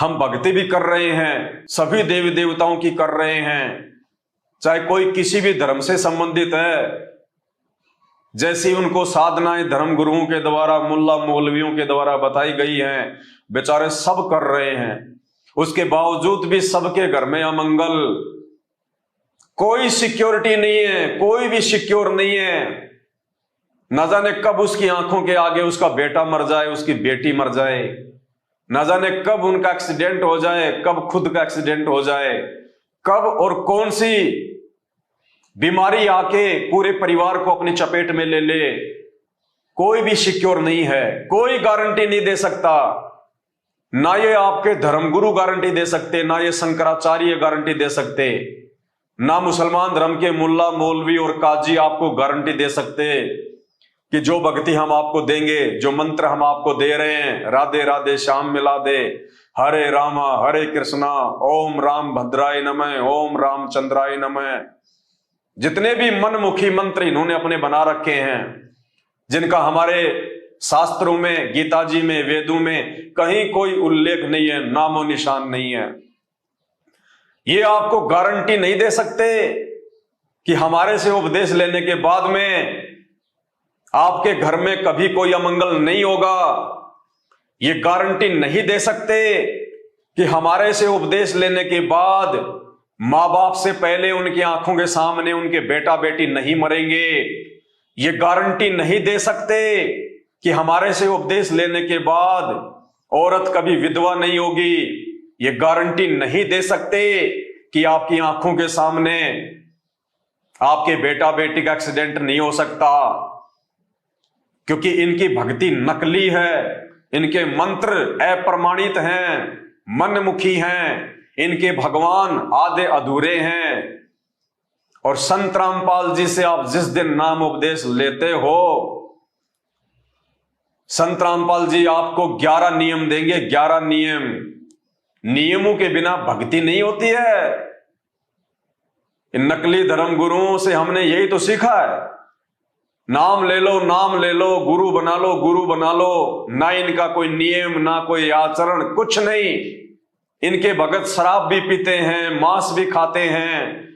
हम भक्ति भी कर रहे हैं, सभी देवी देवताओं की कर रहे हैं, चाहे कोई किसी भी धर्म से संबंधित है। जैसी उनको साधनाएं धर्म गुरुओं के द्वारा, मुल्ला मौलवियों के द्वारा बताई गई हैं, बेचारे सब कर रहे हैं। उसके बावजूद भी सबके घर में अमंगल, कोई सिक्योरिटी नहीं है, कोई भी सिक्योर नहीं है। न जाने कब उसकी आंखों के आगे उसका बेटा मर जाए, उसकी बेटी मर जाए, न जाने कब उनका एक्सीडेंट हो जाए, कब खुद का एक्सीडेंट हो जाए, कब और कौन सी बीमारी आके पूरे परिवार को अपनी चपेट में ले ले। कोई भी सिक्योर नहीं है, कोई गारंटी नहीं दे सकता। ना ये आपके धर्मगुरु गारंटी दे सकते, ना ये शंकराचार्य गारंटी दे सकते, ना मुसलमान धर्म के मुल्ला मौलवी और काजी आपको गारंटी दे सकते कि जो भक्ति हम आपको देंगे, जो मंत्र हम आपको दे रहे हैं, राधे राधे श्याम मिला दे, हरे रामा हरे कृष्णा, ओम राम भद्राय नमः, ओम रामचंद्राय नमः, जितने भी मनमुखी मंत्र इन्होंने अपने बना रखे हैं, जिनका हमारे शास्त्रों में, गीता जी में, वेदों में कहीं कोई उल्लेख नहीं है, नामो निशान नहीं है, ये आपको गारंटी नहीं दे सकते कि हमारे से उपदेश लेने के बाद में आपके घर में कभी कोई अमंगल नहीं होगा। ये गारंटी नहीं दे सकते कि हमारे से उपदेश लेने के बाद माँ बाप से पहले उनकी आंखों के सामने उनके बेटा बेटी नहीं मरेंगे। ये गारंटी नहीं दे सकते कि हमारे से उपदेश लेने के बाद औरत कभी विधवा नहीं होगी। ये गारंटी नहीं दे सकते कि आपकी आंखों के सामने आपके बेटा बेटी का एक्सीडेंट नहीं हो सकता, क्योंकि इनकी भक्ति नकली है, इनके मंत्र अप्रमाणित हैं, मनमुखी हैं, इनके भगवान आधे अधूरे हैं। और संत रामपाल जी से आप जिस दिन नाम उपदेश लेते हो, संत रामपाल जी आपको 11 नियम देंगे, 11 नियम। नियमों के बिना भक्ति नहीं होती है। इन नकली धर्म गुरुओं से हमने यही तो सीखा है, नाम ले लो, नाम ले लो, गुरु बना लो, गुरु बना लो। ना इनका कोई नियम, ना कोई आचरण, कुछ नहीं। इनके भगत शराब भी पीते हैं, मांस भी खाते हैं,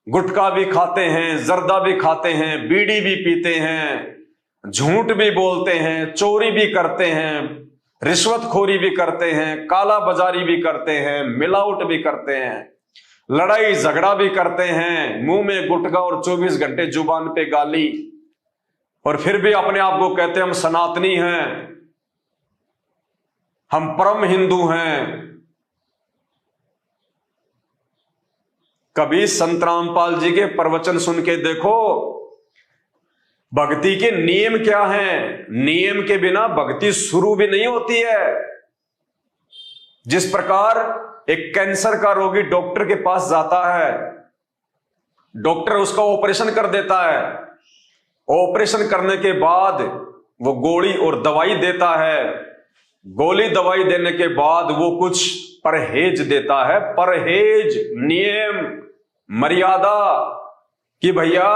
गुटखा भी खाते हैं, जर्दा भी खाते हैं, बीड़ी भी पीते हैं, झूठ भी बोलते हैं, चोरी भी करते हैं, रिश्वतखोरी भी करते हैं, काला बाजारी भी करते हैं, मिलावट भी करते हैं, लड़ाई झगड़ा भी करते हैं, मुंह में गुटखा और 24 घंटे जुबान पे गाली, और फिर भी अपने आप को कहते हैं हम सनातनी हैं, हम परम हिंदू हैं। कभी संत रामपाल जी के प्रवचन सुन के देखो, भक्ति के नियम क्या हैं। नियम के बिना भक्ति शुरू भी नहीं होती है। जिस प्रकार एक कैंसर का रोगी डॉक्टर के पास जाता है, डॉक्टर उसका ऑपरेशन कर देता है, ऑपरेशन करने के बाद वो गोली और दवाई देता है, गोली दवाई देने के बाद वो कुछ परहेज देता है, परहेज, नियम, मर्यादा, कि भैया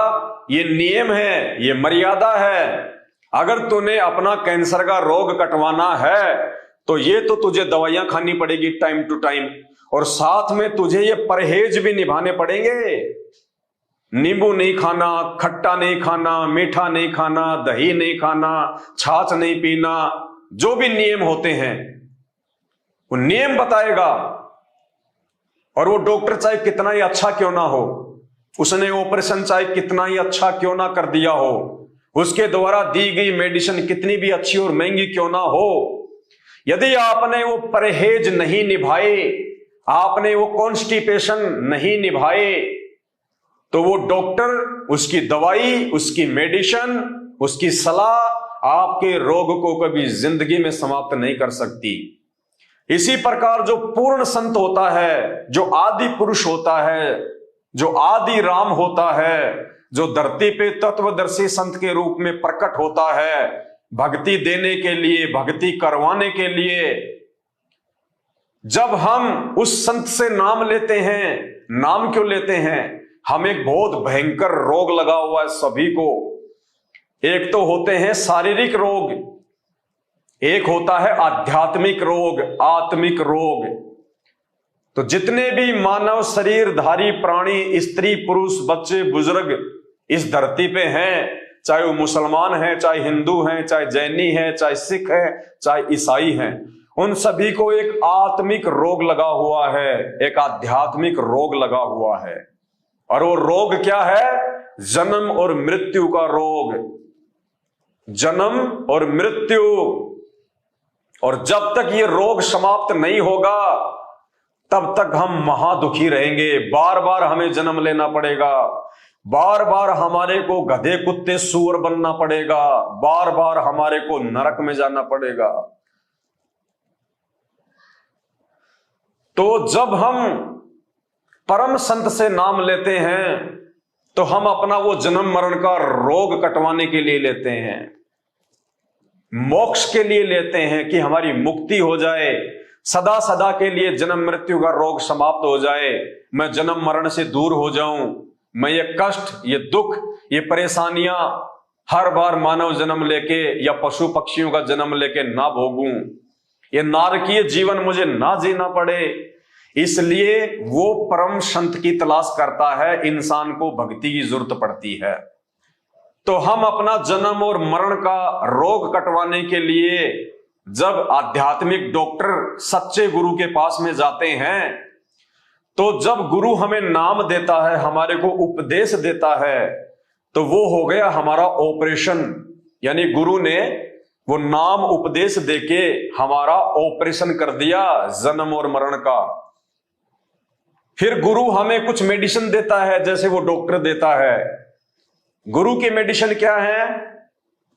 ये नियम है, ये मर्यादा है। अगर तूने अपना कैंसर का रोग कटवाना है तो ये तो तुझे दवाइयां खानी पड़ेगी टाइम टू टाइम, और साथ में तुझे ये परहेज भी निभाने पड़ेंगे। नींबू नहीं खाना, खट्टा नहीं खाना, मीठा नहीं खाना, दही नहीं खाना, छाछ नहीं पीना, जो भी नियम होते हैं वो नियम बताएगा। और वो डॉक्टर चाहे कितना ही अच्छा क्यों ना हो, उसने ऑपरेशन चाहे कितना ही अच्छा क्यों ना कर दिया हो, उसके द्वारा दी गई मेडिसिन कितनी भी अच्छी और महंगी क्यों ना हो, यदि आपने वो परहेज नहीं निभाए, आपने वो कॉन्स्टिपेशन नहीं निभाए, तो वो डॉक्टर उसकी दवाई, उसकी मेडिसिन, उसकी सलाह आपके रोग को कभी जिंदगी में समाप्त नहीं कर सकती। इसी प्रकार जो पूर्ण संत होता है, जो आदि पुरुष होता है, जो आदि राम होता है, जो धरती पे तत्वदर्शी संत के रूप में प्रकट होता है, भक्ति देने के लिए, भक्ति करवाने के लिए, जब हम उस संत से नाम लेते हैं, नाम क्यों लेते हैं? हम एक बहुत भयंकर रोग लगा हुआ है सभी को। एक तो होते हैं शारीरिक रोग, एक होता है आध्यात्मिक रोग, आत्मिक रोग। तो जितने भी मानव शरीरधारी प्राणी, स्त्री पुरुष बच्चे बुजुर्ग इस धरती पे हैं, चाहे वो मुसलमान हैं, चाहे हिंदू हैं, चाहे जैनी हैं, चाहे सिख हैं, चाहे ईसाई हैं, उन सभी को एक आत्मिक रोग लगा हुआ है, एक आध्यात्मिक रोग लगा हुआ है। और वो रोग क्या है? जन्म और मृत्यु का रोग, जन्म और मृत्यु। और जब तक ये रोग समाप्त नहीं होगा तब तक हम महादुखी रहेंगे। बार बार हमें जन्म लेना पड़ेगा, बार बार हमारे को गधे कुत्ते सूअर बनना पड़ेगा, बार बार हमारे को नरक में जाना पड़ेगा। तो जब हम परम संत से नाम लेते हैं तो हम अपना वो जन्म मरण का रोग कटवाने के लिए लेते हैं, मोक्ष के लिए लेते हैं कि हमारी मुक्ति हो जाए, सदा सदा के लिए जन्म मृत्यु का रोग समाप्त हो जाए, मैं जन्म मरण से दूर हो जाऊं, मैं ये कष्ट, ये दुख, ये परेशानियां हर बार मानव जन्म लेके या पशु पक्षियों का जन्म लेके ना भोगूं, ये नारकीय जीवन मुझे ना जीना पड़े। इसलिए वो परम संत की तलाश करता है, इंसान को भक्ति की जरूरत पड़ती है। तो हम अपना जन्म और मरण का रोग कटवाने के लिए जब आध्यात्मिक डॉक्टर सच्चे गुरु के पास में जाते हैं, तो जब गुरु हमें नाम देता है, हमारे को उपदेश देता है, तो वो हो गया हमारा ऑपरेशन। यानी गुरु ने वो नाम उपदेश देके हमारा ऑपरेशन कर दिया जन्म और मरण का। फिर गुरु हमें कुछ मेडिसिन देता है, जैसे वो डॉक्टर देता है। गुरु की मेडिसिन क्या है?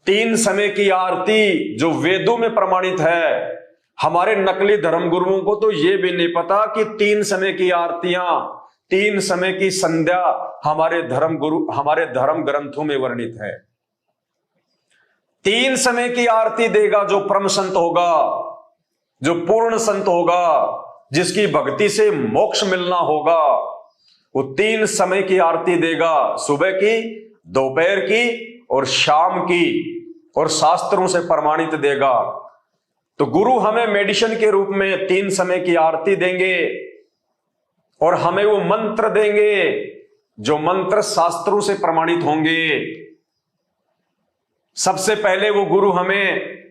3 समय की आरती, जो वेदों में प्रमाणित है। हमारे नकली धर्म गुरुओं को तो ये भी नहीं पता कि 3 समय की आरतियां, 3 समय की संध्या हमारे धर्म ग्रंथों में वर्णित है। 3 समय की आरती देगा जो परम संत होगा, जो पूर्ण संत होगा, जिसकी भक्ति से मोक्ष मिलना होगा, वो 3 समय की आरती देगा, सुबह की, दोपहर की और शाम की, और शास्त्रों से प्रमाणित देगा। तो गुरु हमें मेडिसिन के रूप में 3 समय की आरती देंगे और हमें वो मंत्र देंगे जो मंत्र शास्त्रों से प्रमाणित होंगे। सबसे पहले वो गुरु हमें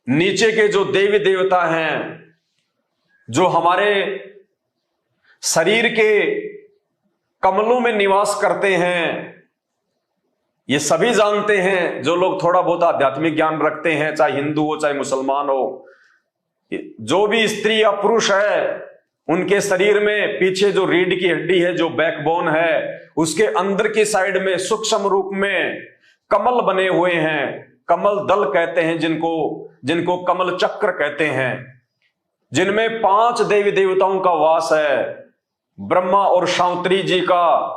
नीचे के जो देवी देवता हैं, जो हमारे शरीर के कमलों में निवास करते हैं, ये सभी जानते हैं जो लोग थोड़ा बहुत आध्यात्मिक ज्ञान रखते हैं, चाहे हिंदू हो चाहे मुसलमान हो। जो भी स्त्री या पुरुष है, उनके शरीर में पीछे जो रीढ़ की हड्डी है, जो बैकबोन है, उसके अंदर की साइड में सूक्ष्म रूप में कमल बने हुए हैं। कमल दल कहते हैं जिनको कमल चक्र कहते हैं, जिनमें 5 देवी देवताओं का वास है। ब्रह्मा और शांतरी जी का,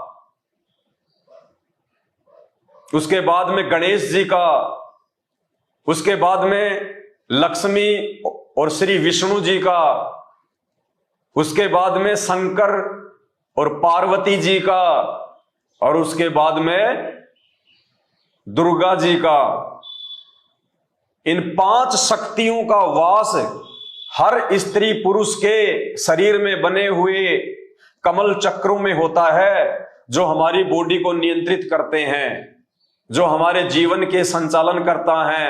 उसके बाद में गणेश जी का, उसके बाद में लक्ष्मी और श्री विष्णु जी का, उसके बाद में शंकर और पार्वती जी का, और उसके बाद में दुर्गा जी का। इन 5 शक्तियों का वास हर स्त्री पुरुष के शरीर में बने हुए कमल चक्रों में होता है, जो हमारी बॉडी को नियंत्रित करते हैं, जो हमारे जीवन के संचालन करता है,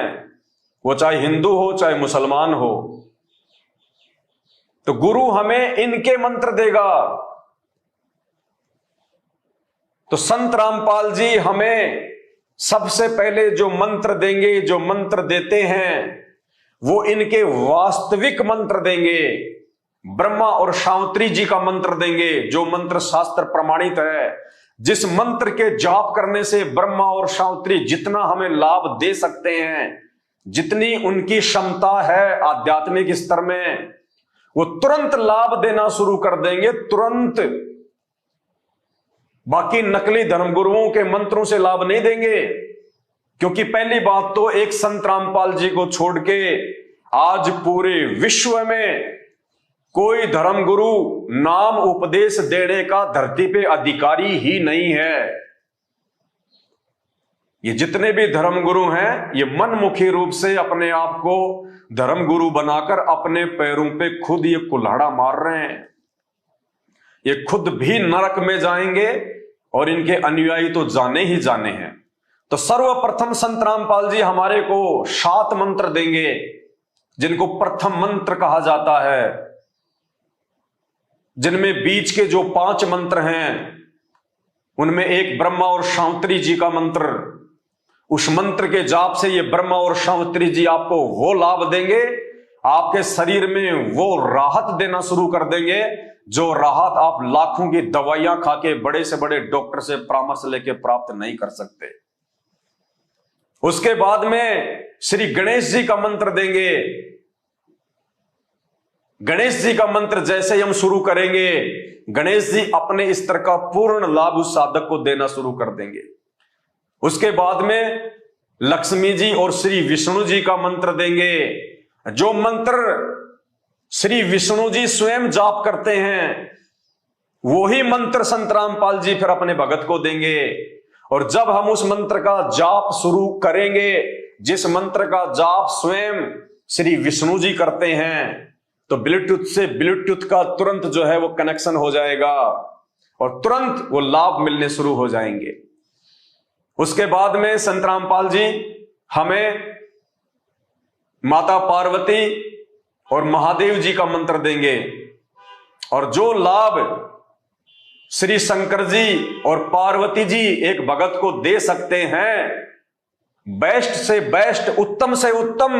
वो चाहे हिंदू हो चाहे मुसलमान हो। तो गुरु हमें इनके मंत्र देगा। तो संत रामपाल जी हमें सबसे पहले जो मंत्र देंगे, जो मंत्र देते हैं, वो इनके वास्तविक मंत्र देंगे। ब्रह्मा और शांतरी जी का मंत्र देंगे, जो मंत्र शास्त्र प्रमाणित है, जिस मंत्र के जाप करने से ब्रह्मा और शांतरी जितना हमें लाभ दे सकते हैं, जितनी उनकी क्षमता है आध्यात्मिक स्तर में, वो तुरंत लाभ देना शुरू कर देंगे, तुरंत। बाकी नकली धर्मगुरुओं के मंत्रों से लाभ नहीं देंगे, क्योंकि पहली बात तो एक संत रामपाल जी को छोड़ के आज पूरे विश्व में कोई धर्मगुरु नाम उपदेश देने का धरती पे अधिकारी ही नहीं है। ये जितने भी धर्मगुरु हैं, ये मनमुखी रूप से अपने आप को धर्मगुरु बनाकर अपने पैरों पे खुद ये कुल्हाड़ा मार रहे हैं। ये खुद भी नरक में जाएंगे और इनके अनुयायी तो जाने ही जाने हैं। तो सर्वप्रथम संत रामपाल जी हमारे को 7 मंत्र देंगे, जिनको प्रथम मंत्र कहा जाता है, जिनमें बीच के जो 5 मंत्र हैं उनमें एक ब्रह्मा और शांतरी जी का मंत्र। उस मंत्र के जाप से ये ब्रह्मा और शांतरी जी आपको वो लाभ देंगे, आपके शरीर में वो राहत देना शुरू कर देंगे, जो राहत आप लाखों की दवाइयां खा के बड़े से बड़े डॉक्टर से परामर्श लेके प्राप्त नहीं कर सकते। उसके बाद में श्री गणेश जी का मंत्र देंगे। गणेश जी का मंत्र जैसे ही हम शुरू करेंगे, गणेश जी अपने स्तर का पूर्ण लाभ उस साधक को देना शुरू कर देंगे। उसके बाद में लक्ष्मी जी और श्री विष्णु जी का मंत्र देंगे। जो मंत्र श्री विष्णु जी स्वयं जाप करते हैं, वही मंत्र संत रामपाल जी फिर अपने भगत को देंगे। और जब हम उस मंत्र का जाप शुरू करेंगे, जिस मंत्र का जाप स्वयं श्री विष्णु जी करते हैं, तो ब्लूटूथ से ब्लूटूथ का तुरंत जो है वो कनेक्शन हो जाएगा और तुरंत वो लाभ मिलने शुरू हो जाएंगे। उसके बाद में संत रामपाल जी हमें माता पार्वती और महादेव जी का मंत्र देंगे। और जो लाभ श्री शंकर जी और पार्वती जी एक भगत को दे सकते हैं, बेस्ट से बेस्ट, उत्तम से उत्तम,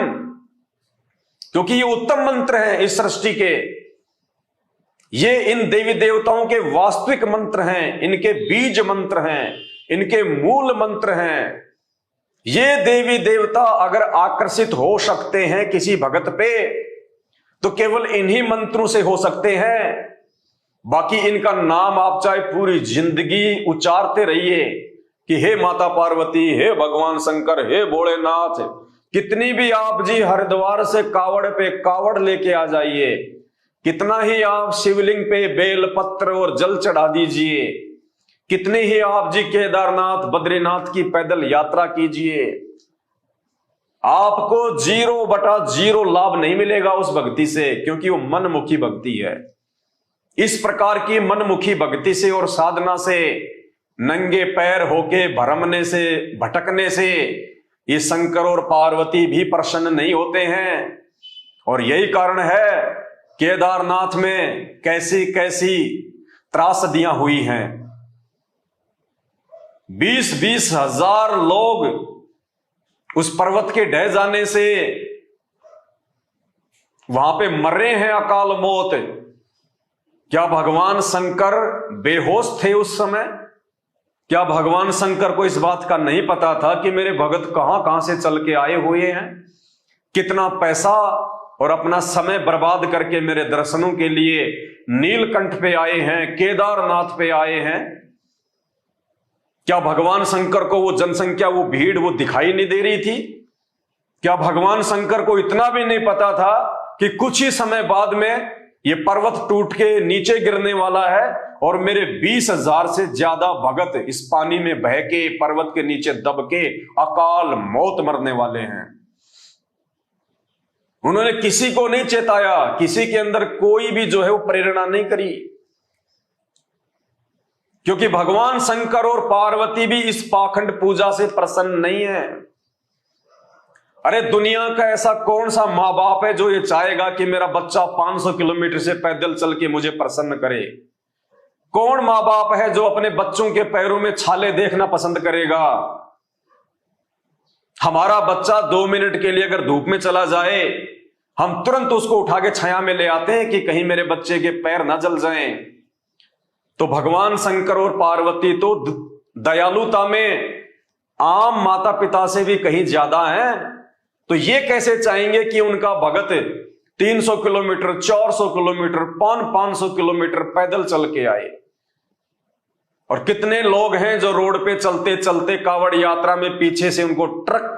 क्योंकि ये उत्तम मंत्र हैं इस सृष्टि के, ये इन देवी देवताओं के वास्तविक मंत्र हैं, इनके बीज मंत्र हैं, इनके मूल मंत्र हैं। ये देवी देवता अगर आकर्षित हो सकते हैं किसी भगत पे, तो केवल इन्हीं मंत्रों से हो सकते हैं। बाकी इनका नाम आप चाहे पूरी जिंदगी उच्चारते रहिए कि हे माता पार्वती, हे भगवान शंकर, हे भोलेनाथ, कितनी भी आप जी हरिद्वार से कावड़ पे कावड़ लेके आ जाइए, कितना ही आप शिवलिंग पे बेल पत्र और जल चढ़ा दीजिए, कितने ही आप जी केदारनाथ बद्रीनाथ की पैदल यात्रा कीजिए, आपको 0/0 लाभ नहीं मिलेगा उस भक्ति से, क्योंकि वो मनमुखी भक्ति है। इस प्रकार की मनमुखी भक्ति से और साधना से, नंगे पैर होके भरमने से, भटकने से ये शंकर और पार्वती भी प्रसन्न नहीं होते हैं। और यही कारण है केदारनाथ में कैसी कैसी त्रासदियां हुई हैं। 20-20 हजार लोग उस पर्वत के ढह जाने से वहां पे मरे हैं अकाल मौत। क्या भगवान शंकर बेहोश थे उस समय? क्या भगवान शंकर को इस बात का नहीं पता था कि मेरे भगत कहां कहां से चल के आए हुए हैं, कितना पैसा और अपना समय बर्बाद करके मेरे दर्शनों के लिए नीलकंठ पे आए हैं, केदारनाथ पे आए हैं? क्या भगवान शंकर को वो जनसंख्या, वो भीड़, वो दिखाई नहीं दे रही थी? क्या भगवान शंकर को इतना भी नहीं पता था कि कुछ ही समय बाद में ये पर्वत टूट के नीचे गिरने वाला है और मेरे 20,000 से ज्यादा भगत इस पानी में बह के, पर्वत के नीचे दब के अकाल मौत मरने वाले हैं? उन्होंने किसी को नहीं चेताया, किसी के अंदर कोई भी जो है वो प्रेरणा नहीं करी, क्योंकि भगवान शंकर और पार्वती भी इस पाखंड पूजा से प्रसन्न नहीं है। अरे दुनिया का ऐसा कौन सा मां बाप है जो ये चाहेगा कि मेरा बच्चा 500 किलोमीटर से पैदल चल के मुझे प्रसन्न करे? कौन मां बाप है जो अपने बच्चों के पैरों में छाले देखना पसंद करेगा? हमारा बच्चा 2 मिनट के लिए अगर धूप में चला जाए, हम तुरंत उसको उठा के छाया में ले आते हैं कि कहीं मेरे बच्चे के पैर ना जल जाएं। तो भगवान शंकर और पार्वती तो दयालुता में आम माता पिता से भी कहीं ज्यादा हैं। तो ये कैसे चाहेंगे कि उनका भगत 300 किलोमीटर, 400 किलोमीटर, 500 किलोमीटर पैदल चल के आए? और कितने लोग हैं जो रोड पे चलते चलते कावड़ यात्रा में पीछे से उनको ट्रक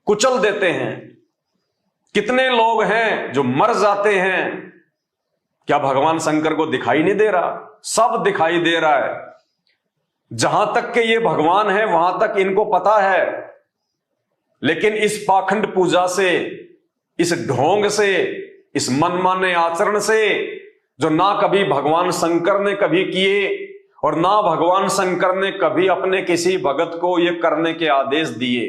कुचल देते हैं? कितने लोग हैं जो मर जाते हैं? क्या भगवान शंकर को दिखाई नहीं दे रहा? सब दिखाई दे रहा है। जहां तक के ये भगवान है वहां तक इनको पता है, लेकिन इस पाखंड पूजा से, इस ढोंग से, इस मनमाने आचरण से जो ना कभी भगवान शंकर ने कभी किए और ना भगवान शंकर ने कभी अपने किसी भगत को ये करने के आदेश दिए।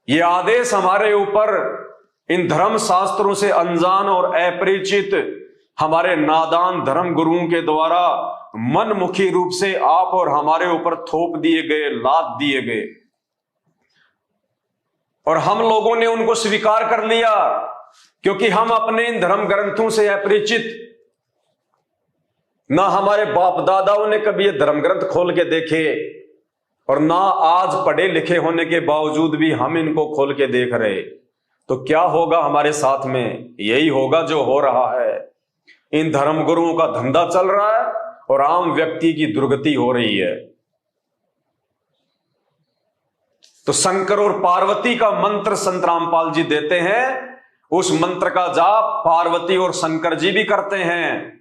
ये आदेश हमारे ऊपर इन धर्म शास्त्रों से अनजान और अपरिचित हमारे नादान धर्म गुरुओं के द्वारा मनमुखी रूप से आप और हमारे ऊपर थोप दिए गए, लाद दिए गए, और हम लोगों ने उनको स्वीकार कर लिया क्योंकि हम अपने इन धर्म ग्रंथों से अपरिचित, ना हमारे बाप दादाओं ने कभी ये धर्म ग्रंथ खोल के देखे और ना आज पढ़े लिखे होने के बावजूद भी हम इनको खोल के देख रहे। तो क्या होगा हमारे साथ में? यही होगा जो हो रहा है। इन धर्म गुरुओं का धंधा चल रहा है और आम व्यक्ति की दुर्गति हो रही है। तो शंकर और पार्वती का मंत्र संत रामपाल जी देते हैं। उस मंत्र का जाप पार्वती और शंकर जी भी करते हैं।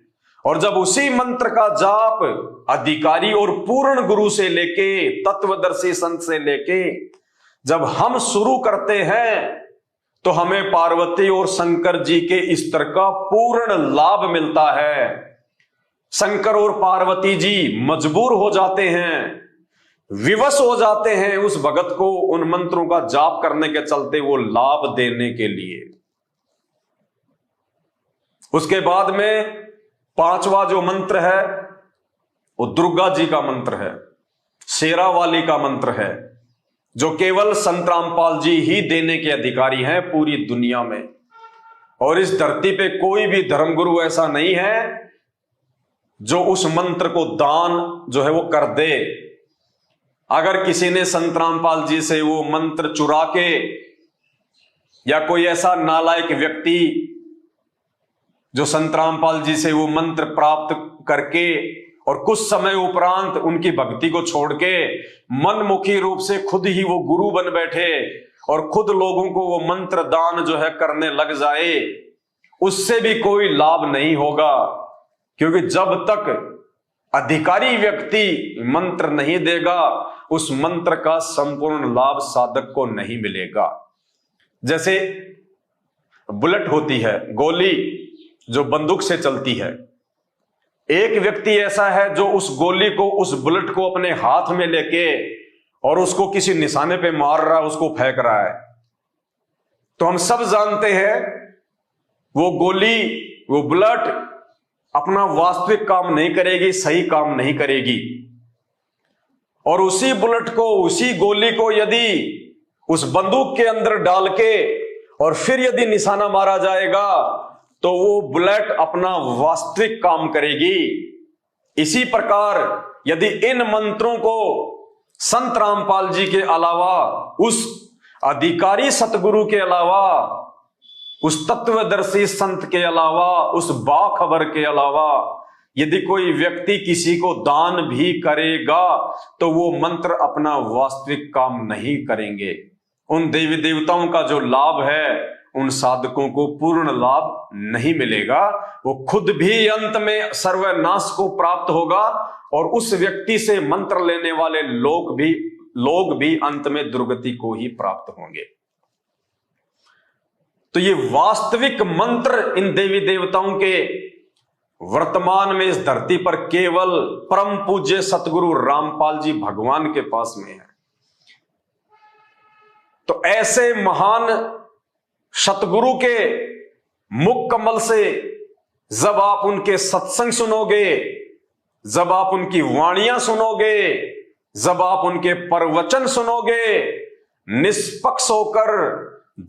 और जब उसी मंत्र का जाप अधिकारी और पूर्ण गुरु से लेके, तत्वदर्शी संत से लेके जब हम शुरू करते हैं तो हमें पार्वती और शंकर जी के स्तर का पूर्ण लाभ मिलता है। शंकर और पार्वती जी मजबूर हो जाते हैं, विवश हो जाते हैं उस भगत को उन मंत्रों का जाप करने के चलते वो लाभ देने के लिए। उसके बाद में पांचवा जो मंत्र है वो दुर्गा जी का मंत्र है, शेरावाली का मंत्र है, जो केवल संत रामपाल जी ही देने के अधिकारी हैं पूरी दुनिया में। और इस धरती पे कोई भी धर्मगुरु ऐसा नहीं है जो उस मंत्र को दान जो है वो कर दे। अगर किसी ने संत रामपाल जी से वो मंत्र चुरा के, या कोई ऐसा नालायक व्यक्ति जो संत रामपाल जी से वो मंत्र प्राप्त करके और कुछ समय उपरांत उनकी भक्ति को छोड़ के मनमुखी रूप से खुद ही वो गुरु बन बैठे और खुद लोगों को वो मंत्र दान जो है करने लग जाए, उससे भी कोई लाभ नहीं होगा। क्योंकि जब तक अधिकारी व्यक्ति मंत्र नहीं देगा उस मंत्र का संपूर्ण लाभ साधक को नहीं मिलेगा। जैसे बुलेट होती है, गोली जो बंदूक से चलती है, एक व्यक्ति ऐसा है जो उस गोली को, उस बुलेट को अपने हाथ में लेके और उसको किसी निशाने पे मार रहा है, उसको फेंक रहा है। तो हम सब जानते हैं वो गोली, वो बुलेट अपना वास्तविक काम नहीं करेगी, सही काम नहीं करेगी। और उसी बुलेट को, उसी गोली को यदि उस बंदूक के अंदर डाल के और फिर यदि निशाना मारा जाएगा तो वो बुलेट अपना वास्तविक काम करेगी। इसी प्रकार यदि इन मंत्रों को संत रामपाल जी के अलावा, उस अधिकारी सतगुरु के अलावा, उस तत्वदर्शी संत के अलावा, उस बाखबर के अलावा यदि कोई व्यक्ति किसी को दान भी करेगा तो वो मंत्र अपना वास्तविक काम नहीं करेंगे। उन देवी देवताओं का जो लाभ है उन साधकों को पूर्ण लाभ नहीं मिलेगा। वो खुद भी अंत में सर्वनाश को प्राप्त होगा और उस व्यक्ति से मंत्र लेने वाले लोग भी अंत में दुर्गति को ही प्राप्त होंगे। तो ये वास्तविक मंत्र इन देवी देवताओं के वर्तमान में इस धरती पर केवल परम पूज्य सतगुरु रामपाल जी भगवान के पास में है। तो ऐसे महान सतगुरु के मुख कमल से जब आप उनके सत्संग सुनोगे, जब आप उनकी वाणियां सुनोगे, जब आप उनके प्रवचन सुनोगे, निष्पक्ष होकर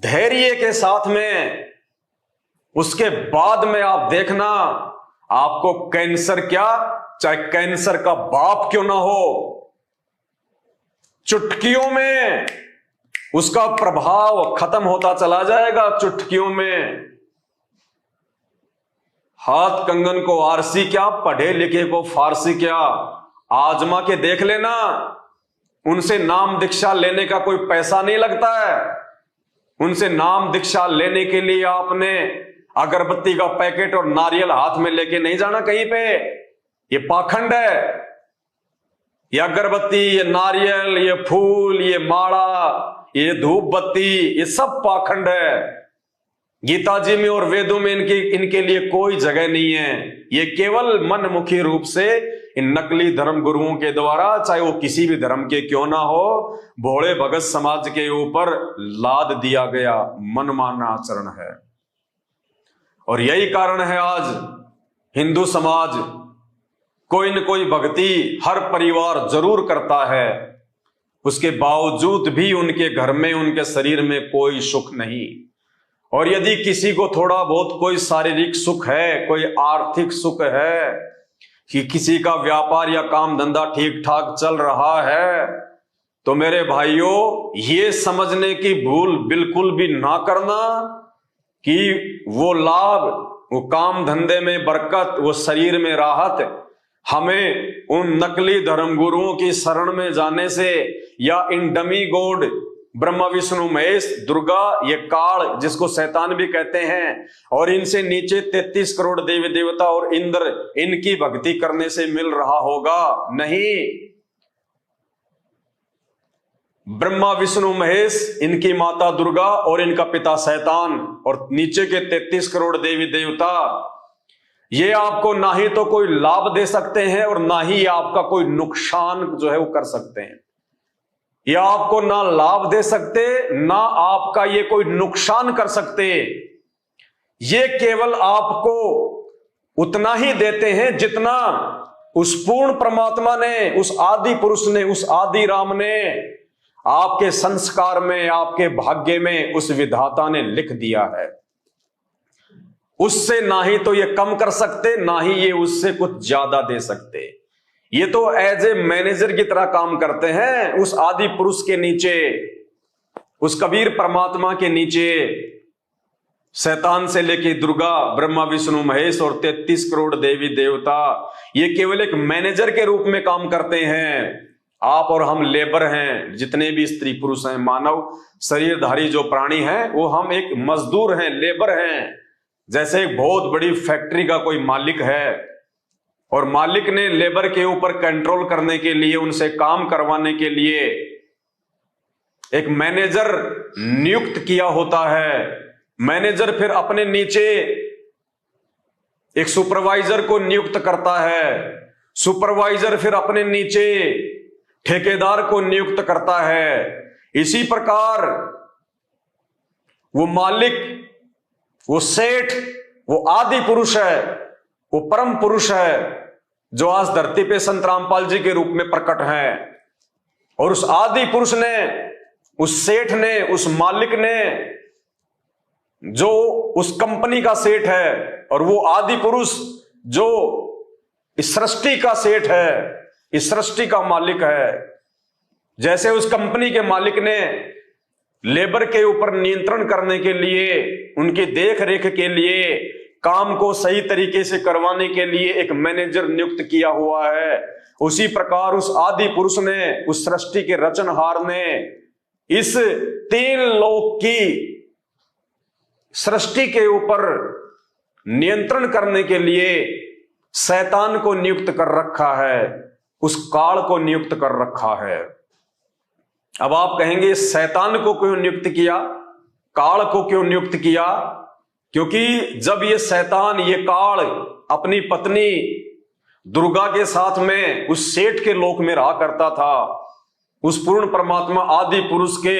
धैर्य के साथ में, उसके बाद में आप देखना आपको कैंसर क्या, चाहे कैंसर का बाप क्यों ना हो, चुटकियों में उसका प्रभाव खत्म होता चला जाएगा। चुटकियों में हाथ कंगन को आरसी क्या, पढ़े लिखे को फारसी क्या, आजमा के देख लेना। उनसे नाम दीक्षा लेने का कोई पैसा नहीं लगता है। उनसे नाम दीक्षा लेने के लिए आपने अगरबत्ती का पैकेट और नारियल हाथ में लेके नहीं जाना कहीं पे। ये पाखंड है। ये अगरबत्ती, ये नारियल, ये फूल, ये माला, ये धूप बत्ती, ये सब पाखंड है। गीता जी में और वेदों में इनके लिए कोई जगह नहीं है। ये केवल मनमुखी रूप से इन नकली धर्म गुरुओं के द्वारा, चाहे वो किसी भी धर्म के क्यों ना हो, भोले भगत समाज के ऊपर लाद दिया गया मनमाना आचरण है। और यही कारण है आज हिंदू समाज कोई न कोई भक्ति हर परिवार जरूर करता है, उसके बावजूद भी उनके घर में, उनके शरीर में कोई सुख नहीं। और यदि किसी को थोड़ा बहुत कोई शारीरिक सुख है, कोई आर्थिक सुख है, कि किसी का व्यापार या काम धंधा ठीक ठाक चल रहा है, तो मेरे भाइयों ये समझने की भूल बिल्कुल भी ना करना कि वो लाभ, वो काम धंधे में बरकत, वो शरीर में राहत हमें उन नकली धर्म गुरुओं की शरण में जाने से या इन डमी गॉड ब्रह्मा विष्णु महेश दुर्गा, ये काल जिसको शैतान भी कहते हैं, और इनसे नीचे 33 करोड़ देवी देवता और इंद्र, इनकी भक्ति करने से मिल रहा होगा। नहीं, ब्रह्मा विष्णु महेश, इनकी माता दुर्गा और इनका पिता शैतान, और नीचे के 33 करोड़ देवी देवता, ये आपको ना ही तो कोई लाभ दे सकते हैं और ना ही आपका कोई नुकसान जो है वो कर सकते हैं। ये आपको ना लाभ दे सकते, ना आपका ये कोई नुकसान कर सकते। ये केवल आपको उतना ही देते हैं जितना उस पूर्ण परमात्मा ने, उस आदि पुरुष ने, उस आदि राम ने आपके संस्कार में, आपके भाग्य में, उस विधाता ने लिख दिया है। उससे ना ही तो ये कम कर सकते, ना ही ये उससे कुछ ज्यादा दे सकते। ये तो एज ए मैनेजर की तरह काम करते हैं उस आदि पुरुष के नीचे, उस कबीर परमात्मा के नीचे। शैतान से लेके दुर्गा, ब्रह्मा विष्णु महेश और 33 करोड़ देवी देवता, ये केवल एक मैनेजर के रूप में काम करते हैं। आप और हम लेबर हैं, जितने भी स्त्री पुरुष हैं, मानव शरीरधारी जो प्राणी हैं, वो हम एक मजदूर हैं, लेबर हैं। जैसे एक बहुत बड़ी फैक्ट्री का कोई मालिक है और मालिक ने लेबर के ऊपर कंट्रोल करने के लिए, उनसे काम करवाने के लिए एक मैनेजर नियुक्त किया होता है। मैनेजर फिर अपने नीचे एक सुपरवाइजर को नियुक्त करता है, सुपरवाइजर फिर अपने नीचे ठेकेदार को नियुक्त करता है। इसी प्रकार वो मालिक, वो सेठ, वो आदि पुरुष है, वो परम पुरुष है जो आज धरती पे संत रामपाल जी के रूप में प्रकट है। और उस आदि पुरुष ने, उस सेठ ने, उस मालिक ने, जो उस कंपनी का सेठ है, और वो आदि पुरुष जो इस सृष्टि का सेठ है, इस सृष्टि का मालिक है। जैसे उस कंपनी के मालिक ने लेबर के ऊपर नियंत्रण करने के लिए, उनकी देख रेख के लिए, काम को सही तरीके से करवाने के लिए एक मैनेजर नियुक्त किया हुआ है, उसी प्रकार उस आदि पुरुष ने, उस सृष्टि के रचनहार ने इस 3 लोक की सृष्टि के ऊपर नियंत्रण करने के लिए शैतान को नियुक्त कर रखा है, उस काल को नियुक्त कर रखा है। अब आप कहेंगे शैतान को क्यों नियुक्त किया, काल को क्यों नियुक्त किया? क्योंकि जब ये शैतान, ये काल अपनी पत्नी दुर्गा के साथ में उस सेठ के लोक में रहा करता था, उस पूर्ण परमात्मा आदि पुरुष के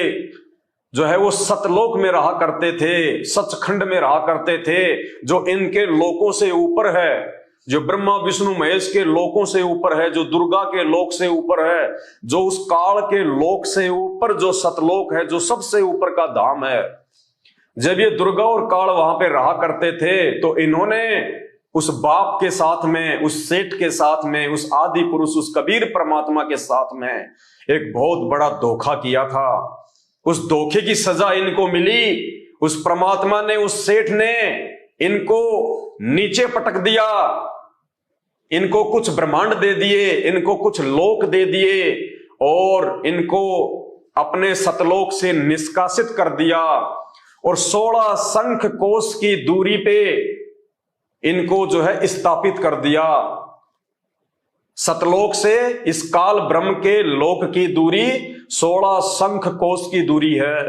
जो है वो सतलोक में रहा करते थे, सचखंड में रहा करते थे, जो इनके लोकों से ऊपर है, जो ब्रह्मा विष्णु महेश के लोकों से ऊपर है, जो दुर्गा के लोक से ऊपर है, जो उस काल के लोक से ऊपर जो सतलोक है, जो सबसे ऊपर का धाम है। जब ये दुर्गा और काल वहां पे रहा करते थे, तो इन्होंने उस बाप के साथ में, उस सेठ के साथ में, उस आदि पुरुष, उस कबीर परमात्मा के साथ में एक बहुत बड़ा धोखा किया था। उस धोखे की सजा इनको मिली। उस परमात्मा ने, उस सेठ ने इनको नीचे पटक दिया, इनको कुछ ब्रह्मांड दे दिए, इनको कुछ लोक दे दिए और इनको अपने सतलोक से निष्कासित कर दिया और 16 शंख कोश की दूरी पे इनको जो है स्थापित कर दिया। सतलोक से इस काल ब्रह्म के लोक की दूरी 16 शंख कोश की दूरी है।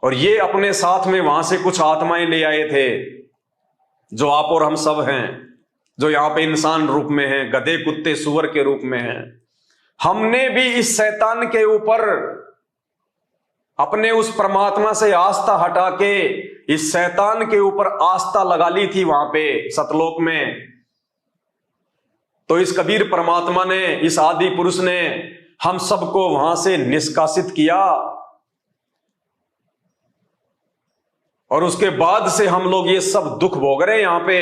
और ये अपने साथ में वहां से कुछ आत्माएं ले आए थे, जो आप और हम सब हैं, जो यहां पे इंसान रूप में हैं, गधे कुत्ते सुअर के रूप में हैं। हमने भी इस शैतान के ऊपर अपने उस परमात्मा से आस्था हटा के इस शैतान के ऊपर आस्था लगा ली थी वहां पे सतलोक में। तो इस कबीर परमात्मा ने, इस आदि पुरुष ने हम सबको वहां से निष्कासित किया, और उसके बाद से हम लोग ये सब दुख भोग रहे हैं यहां पे।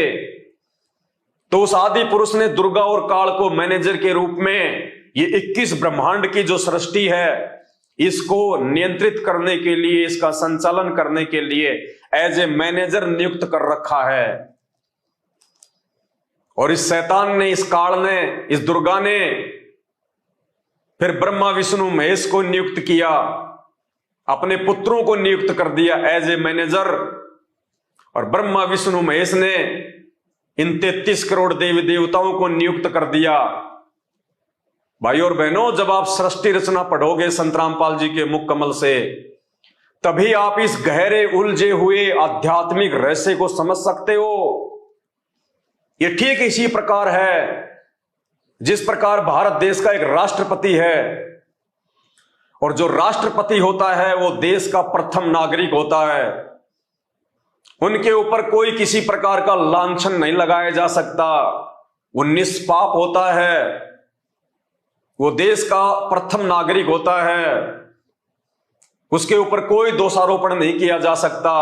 तो उस आदि पुरुष ने दुर्गा और काल को मैनेजर के रूप में ये 21 ब्रह्मांड की जो सृष्टि है, इसको नियंत्रित करने के लिए, इसका संचालन करने के लिए एज ए मैनेजर नियुक्त कर रखा है। और इस शैतान ने, इस काल ने, इस दुर्गा ने फिर ब्रह्मा विष्णु महेश को नियुक्त किया, अपने पुत्रों को नियुक्त कर दिया एज ए मैनेजर। और ब्रह्मा विष्णु महेश ने इन 33 करोड़ देवी देवताओं को नियुक्त कर दिया। भाई और बहनों, जब आप सृष्टि रचना पढ़ोगे संत रामपाल जी के मुख कमल से, तभी आप इस गहरे उलझे हुए आध्यात्मिक रहस्य को समझ सकते हो। ये ठीक इसी प्रकार है जिस प्रकार भारत देश का एक राष्ट्रपति है, और जो राष्ट्रपति होता है वो देश का प्रथम नागरिक होता है। उनके ऊपर कोई किसी प्रकार का लांछन नहीं लगाया जा सकता, वो निष्पाप होता है, वो देश का प्रथम नागरिक होता है, उसके ऊपर कोई दोषारोपण नहीं किया जा सकता।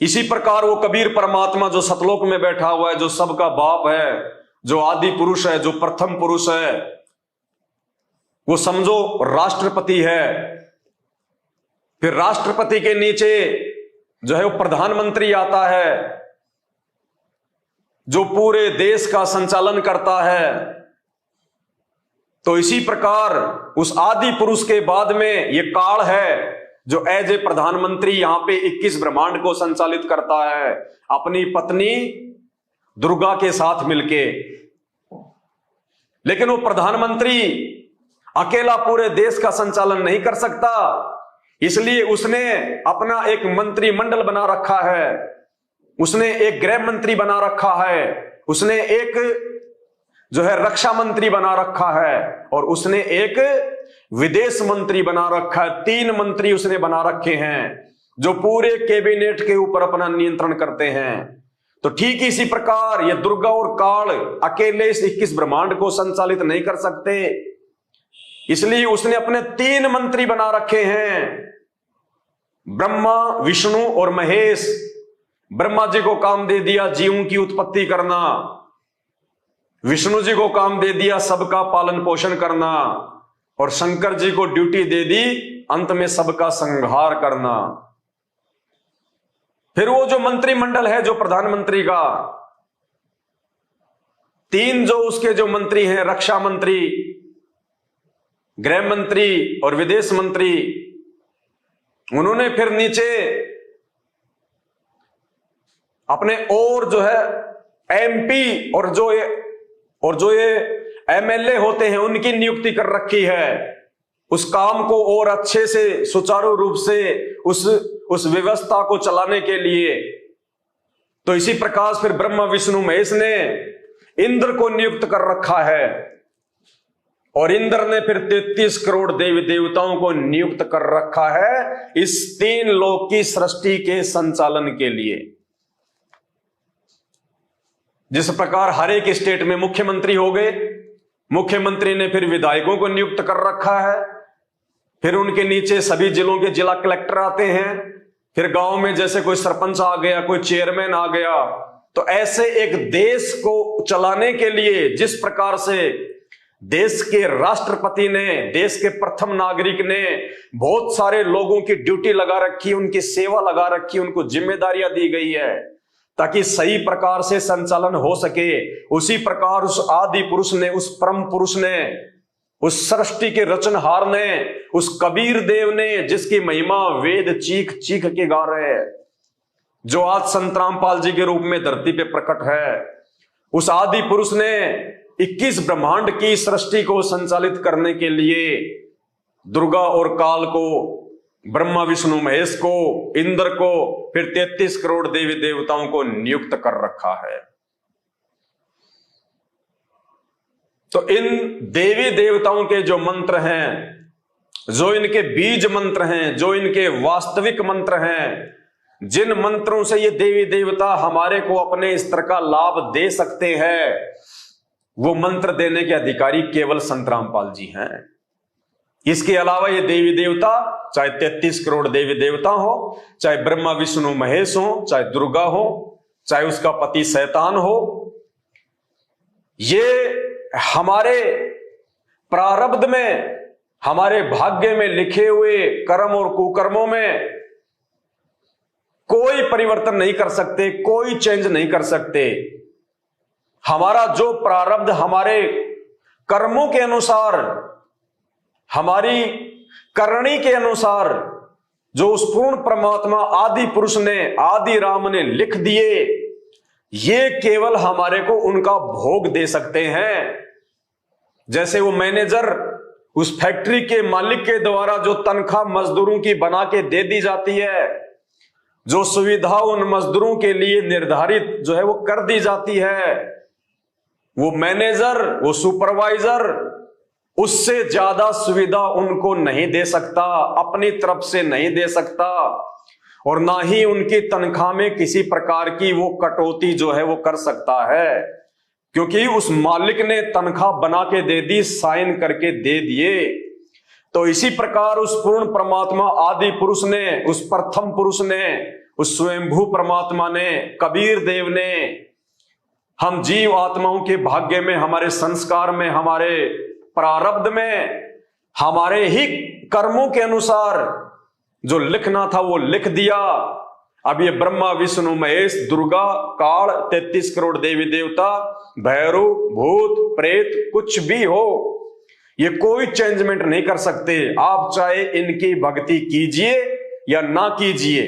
इसी प्रकार वो कबीर परमात्मा जो सतलोक में बैठा हुआ है, जो सबका बाप है, जो आदि पुरुष है, जो प्रथम पुरुष है, वो समझो राष्ट्रपति है। फिर राष्ट्रपति के नीचे जो है वो प्रधानमंत्री आता है, जो पूरे देश का संचालन करता है। तो इसी प्रकार उस आदि पुरुष के बाद में ये काल है, जो एज ए प्रधानमंत्री यहां पे 21 ब्रह्मांड को संचालित करता है, अपनी पत्नी दुर्गा के साथ मिलके। लेकिन वो प्रधानमंत्री अकेला पूरे देश का संचालन नहीं कर सकता, इसलिए उसने अपना एक मंत्रिमंडल बना रखा है, उसने एक गृह मंत्री बना रखा है, उसने एक जो है रक्षा मंत्री बना रखा है, और उसने एक विदेश मंत्री बना रखा है। 3 मंत्री उसने बना रखे हैं जो पूरे कैबिनेट के ऊपर अपना नियंत्रण करते हैं। तो ठीक इसी प्रकार ये दुर्गा और काल अकेले इस 21 ब्रह्मांड को संचालित नहीं कर सकते, इसलिए उसने अपने 3 मंत्री बना रखे हैं, ब्रह्मा, विष्णु और महेश। ब्रह्मा जी को काम दे दिया जीवों की उत्पत्ति करना, विष्णु जी को काम दे दिया सबका पालन पोषण करना, और शंकर जी को ड्यूटी दे दी अंत में सबका संहार करना। फिर वो जो मंत्रिमंडल है जो प्रधानमंत्री का, 3 जो उसके जो मंत्री हैं, रक्षा मंत्री, गृह मंत्री और विदेश मंत्री, उन्होंने फिर नीचे अपने और जो है एमपी और जो ये एमएलए होते हैं उनकी नियुक्ति कर रखी है, उस काम को और अच्छे से सुचारू रूप से उस व्यवस्था को चलाने के लिए। तो इसी प्रकार फिर ब्रह्मा विष्णु महेश ने इंद्र को नियुक्त कर रखा है, और इंद्र ने फिर 33 करोड़ देवी देवताओं को नियुक्त कर रखा है इस 3 लोक की सृष्टि के संचालन के लिए। जिस प्रकार हर एक स्टेट में मुख्यमंत्री हो गए, मुख्यमंत्री ने फिर विधायकों को नियुक्त कर रखा है, फिर उनके नीचे सभी जिलों के जिला कलेक्टर आते हैं, फिर गांव में जैसे कोई सरपंच आ गया, कोई चेयरमैन आ गया। तो ऐसे एक देश को चलाने के लिए जिस प्रकार से देश के राष्ट्रपति ने, देश के प्रथम नागरिक ने बहुत सारे लोगों की ड्यूटी लगा रखी, उनकी सेवा लगा रखी, उनको जिम्मेदारियां दी गई है ताकि सही प्रकार से संचालन हो सके, उसी प्रकार उस आदि पुरुष ने, उस परम पुरुष ने, उस सृष्टि के रचनहार ने, उस कबीर देव ने, जिसकी महिमा वेद चीख चीख के गा रहे हैं, जो आज संत रामपाल जी के रूप में धरती पे प्रकट है, उस आदि पुरुष ने 21 ब्रह्मांड की सृष्टि को संचालित करने के लिए दुर्गा और काल को ब्रह्मा विष्णु महेश को, इंद्र को, फिर 33 करोड़ देवी देवताओं को नियुक्त कर रखा है। तो इन देवी देवताओं के जो मंत्र हैं, जो इनके बीज मंत्र हैं, जो इनके वास्तविक मंत्र हैं, जिन मंत्रों से ये देवी देवता हमारे को अपने स्तर का लाभ दे सकते हैं, वो मंत्र देने के अधिकारी केवल संत रामपाल जी हैं। इसके अलावा ये देवी देवता, चाहे 33 करोड़ देवी देवता हो, चाहे ब्रह्मा विष्णु महेश हो, चाहे दुर्गा हो, चाहे उसका पति शैतान हो, ये हमारे प्रारब्ध में, हमारे भाग्य में लिखे हुए कर्म और कुकर्मों में कोई परिवर्तन नहीं कर सकते, कोई चेंज नहीं कर सकते। हमारा जो प्रारब्ध हमारे कर्मों के अनुसार, हमारी करनी के अनुसार जो उस पूर्ण परमात्मा आदि पुरुष ने, आदि राम ने लिख दिए, ये केवल हमारे को उनका भोग दे सकते हैं। जैसे वो मैनेजर उस फैक्ट्री के मालिक के द्वारा जो तनख्वाह मजदूरों की बना के दे दी जाती है, जो सुविधा उन मजदूरों के लिए निर्धारित जो है वो कर दी जाती है, वो मैनेजर, वो सुपरवाइजर उससे ज्यादा सुविधा उनको नहीं दे सकता, अपनी तरफ से नहीं दे सकता, और ना ही उनकी तनख्वाह में किसी प्रकार की वो कटौती जो है वो कर सकता है, क्योंकि उस मालिक ने तनख्वाह बना के दे दी, साइन करके दे दिए। तो इसी प्रकार उस पूर्ण परमात्मा आदि पुरुष ने, उस प्रथम पुरुष ने, उस स्वयंभू परमात्मा ने, कबीर देव ने हम जीव आत्माओं के भाग्य में, हमारे संस्कार में, हमारे प्रारब्ध में, हमारे ही कर्मों के अनुसार जो लिखना था वो लिख दिया। अब ये ब्रह्मा विष्णु महेश, दुर्गा, काल, 33 करोड़ देवी देवता, भैरव, भूत, प्रेत, कुछ भी हो, ये कोई चेंजमेंट नहीं कर सकते। आप चाहे इनकी भक्ति कीजिए या ना कीजिए,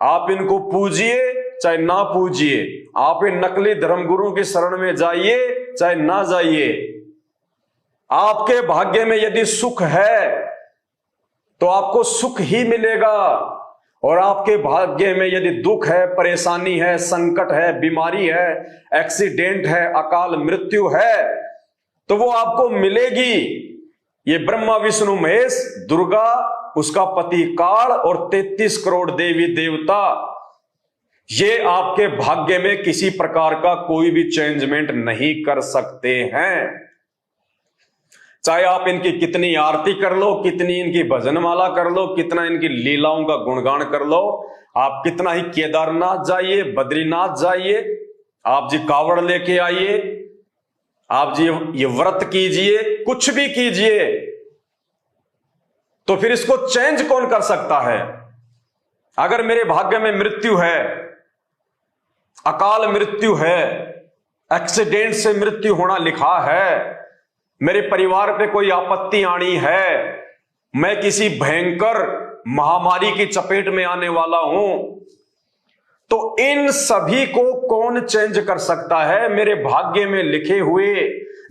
आप इनको पूजिए चाहे ना पूजिए, आप इन नकली धर्मगुरुओं के शरण में जाइए चाहे ना जाइए, आपके भाग्य में यदि सुख है तो आपको सुख ही मिलेगा, और आपके भाग्य में यदि दुख है, परेशानी है, संकट है, बीमारी है, एक्सीडेंट है, अकाल मृत्यु है, तो वो आपको मिलेगी। ये ब्रह्मा विष्णु महेश, दुर्गा, उसका पति काल और 33 करोड़ देवी देवता, ये आपके भाग्य में किसी प्रकार का कोई भी चेंजमेंट नहीं कर सकते हैं। चाहे आप इनकी कितनी आरती कर लो, कितनी इनकी भजनमाला कर लो, कितना इनकी लीलाओं का गुणगान कर लो, आप कितना ही केदारनाथ जाइए, बद्रीनाथ जाइए, आप जी कावड़ लेके आइए, आप जी ये व्रत कीजिए, कुछ भी कीजिए, तो फिर इसको चेंज कौन कर सकता है? अगर मेरे भाग्य में मृत्यु है, अकाल मृत्यु है, एक्सीडेंट से मृत्यु होना लिखा है, मेरे परिवार पे कोई आपत्ति आनी है, मैं किसी भयंकर महामारी की चपेट में आने वाला हूं, तो इन सभी को कौन चेंज कर सकता है? मेरे भाग्य में लिखे हुए,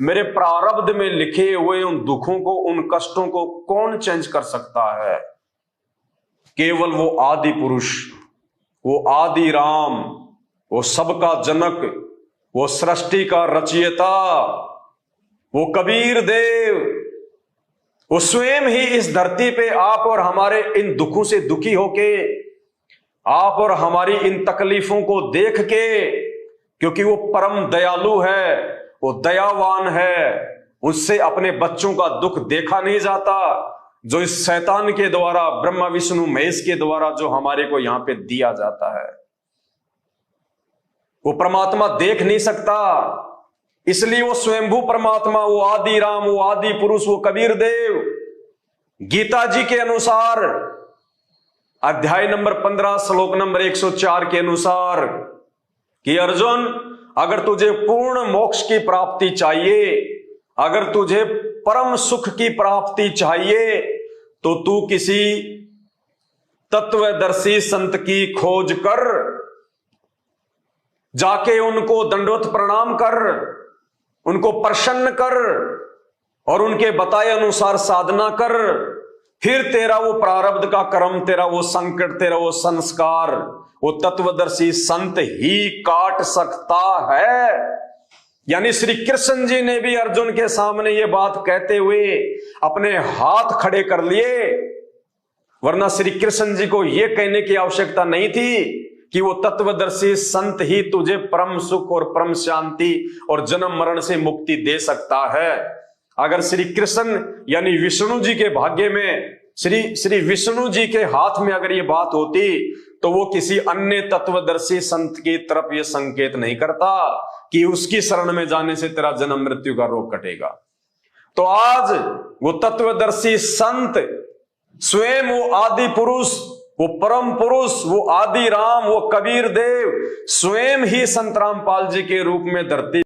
मेरे प्रारब्ध में लिखे हुए उन दुखों को, उन कष्टों को कौन चेंज कर सकता है? केवल वो आदि पुरुष, वो आदि राम, वो सबका जनक, वो सृष्टि का रचयिता, वो कबीर देव, वो स्वयं ही इस धरती पे आप और हमारे इन दुखों से दुखी होके, आप और हमारी इन तकलीफों को देख के, क्योंकि वो परम दयालु है, वो दयावान है, उससे अपने बच्चों का दुख देखा नहीं जाता, जो इस शैतान के द्वारा, ब्रह्मा विष्णु महेश के द्वारा जो हमारे को यहां पे दिया जाता है, वो परमात्मा देख नहीं सकता। इसलिए वो स्वयंभू परमात्मा, वो आदि राम, वो आदि पुरुष, वो कबीर देव, गीता जी के अनुसार अध्याय नंबर 15 श्लोक नंबर 104 के अनुसार कि अर्जुन, अगर तुझे पूर्ण मोक्ष की प्राप्ति चाहिए, अगर तुझे परम सुख की प्राप्ति चाहिए, तो तू किसी तत्वदर्शी संत की खोज कर, जाके उनको दंडवत प्रणाम कर, उनको प्रसन्न कर और उनके बताए अनुसार साधना कर, फिर तेरा वो प्रारब्ध का कर्म, तेरा वो संकट, तेरा वो संस्कार वो तत्वदर्शी संत ही काट सकता है। यानी श्री कृष्ण जी ने भी अर्जुन के सामने ये बात कहते हुए अपने हाथ खड़े कर लिए, वरना श्री कृष्ण जी को यह कहने की आवश्यकता नहीं थी कि वो तत्वदर्शी संत ही तुझे परम सुख और परम शांति और जन्म मरण से मुक्ति दे सकता है। अगर श्री कृष्ण यानी विष्णु जी के भाग्य में, श्री विष्णु जी के हाथ में अगर ये बात होती तो वो किसी अन्य तत्वदर्शी संत की तरफ ये संकेत नहीं करता कि उसकी शरण में जाने से तेरा जन्म मृत्यु का रोग कटेगा। तो आज वो तत्वदर्शी संत स्वयं, वो आदि पुरुष, वो परम पुरुष, वो आदि राम, वो कबीर देव स्वयं ही संत रामपाल जी के रूप में धरती